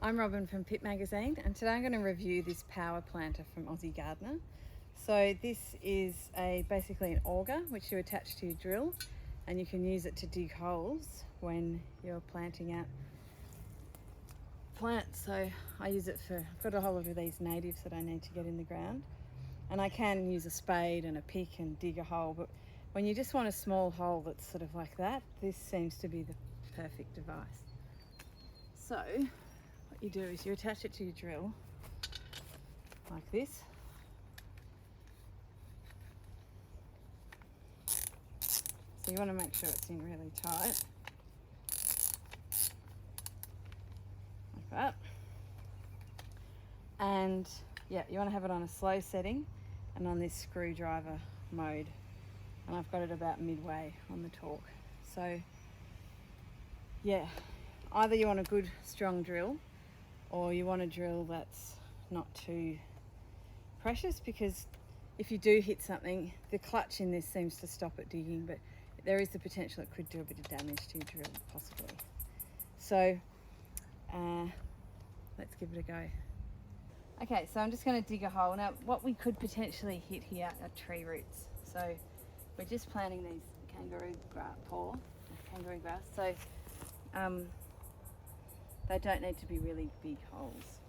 I'm Robin from Pip Magazine, and today I'm going to review this power planter from Aussie Gardener. So this is basically an auger which you attach to your drill, and you can use it to dig holes when you're planting out plants. So I use it for, I've got a whole lot of these natives that I need to get in the ground, and I can use a spade and a pick and dig a hole, but when you just want a small hole that's sort of like that, this seems to be the perfect device. So what you do is you attach it to your drill like this. So you want to make sure it's in really tight, like that. And yeah, you want to have it on a slow setting and on this screwdriver mode. And I've got it about midway on the torque. So yeah, either you want a good strong drill, or you want a drill that's not too precious, because if you do hit something, the clutch in this seems to stop it digging, but there is the potential it could do a bit of damage to your drill, possibly. So let's give it a go. Okay, so I'm just going to dig a hole. Now, what we could potentially hit here are tree roots. So we're just planting these kangaroo grass, so they don't need to be really big holes.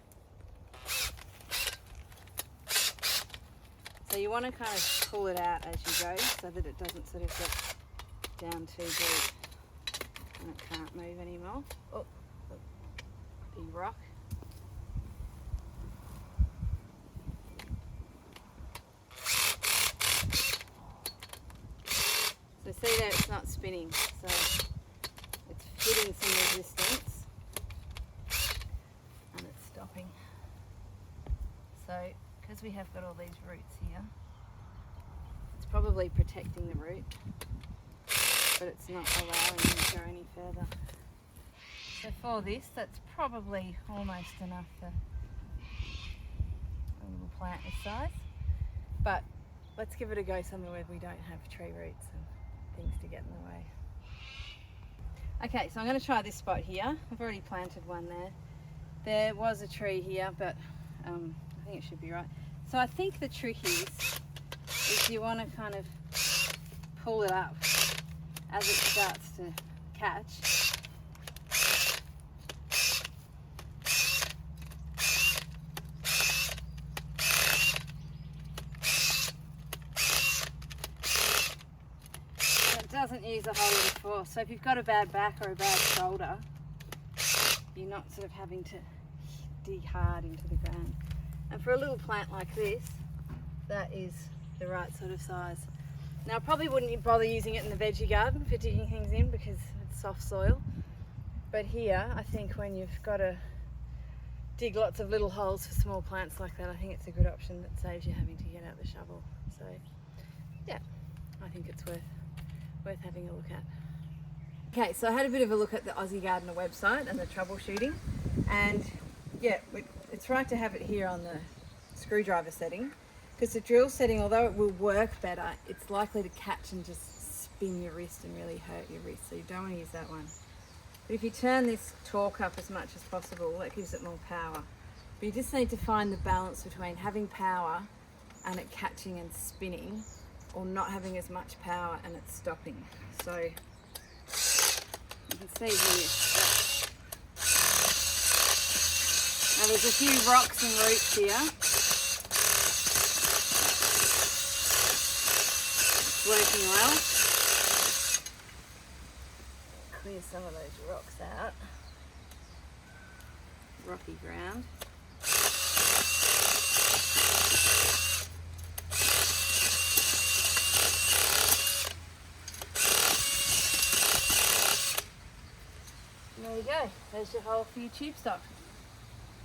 So you want to kind of pull it out as you go so that it doesn't sort of get down too deep and it can't move anymore. Oh, big rock. So see there, it's not spinning, so it's hitting some resistance and it's stopping. So because we have got all these roots here, it's probably protecting the root, but it's not allowing them to go any further. So for this, that's probably almost enough for a little plant this size, but let's give it a go somewhere where we don't have tree roots and things to get in the way. Okay, so I'm going to try this spot here. I've already planted one there. There was a tree here, but I think it should be right. So I think the trick is you want to kind of pull it up as it starts to catch. It doesn't use a whole lot of force. So if you've got a bad back or a bad shoulder, you're not sort of having to dig hard into the ground. And for a little plant like this, that is the right sort of size. Now I probably wouldn't bother using it in the veggie garden for digging things in because it's soft soil. But here, I think when you've got to dig lots of little holes for small plants like that, I think it's a good option that saves you having to get out the shovel. So yeah, I think it's worth having a look at. Okay, so I had a bit of a look at the Aussie Gardener website and the troubleshooting, and yeah, it's right to have it here on the screwdriver setting, because the drill setting, although it will work better, it's likely to catch and just spin your wrist and really hurt your wrist, so you don't want to use that one. But if you turn this torque up as much as possible, that gives it more power. But you just need to find the balance between having power and it catching and spinning, or not having as much power and it's stopping. So you can see here, now there's a few rocks and roots here. It's working well. Clear some of those rocks out. Rocky ground. There you go, there's your hole for your tube stock.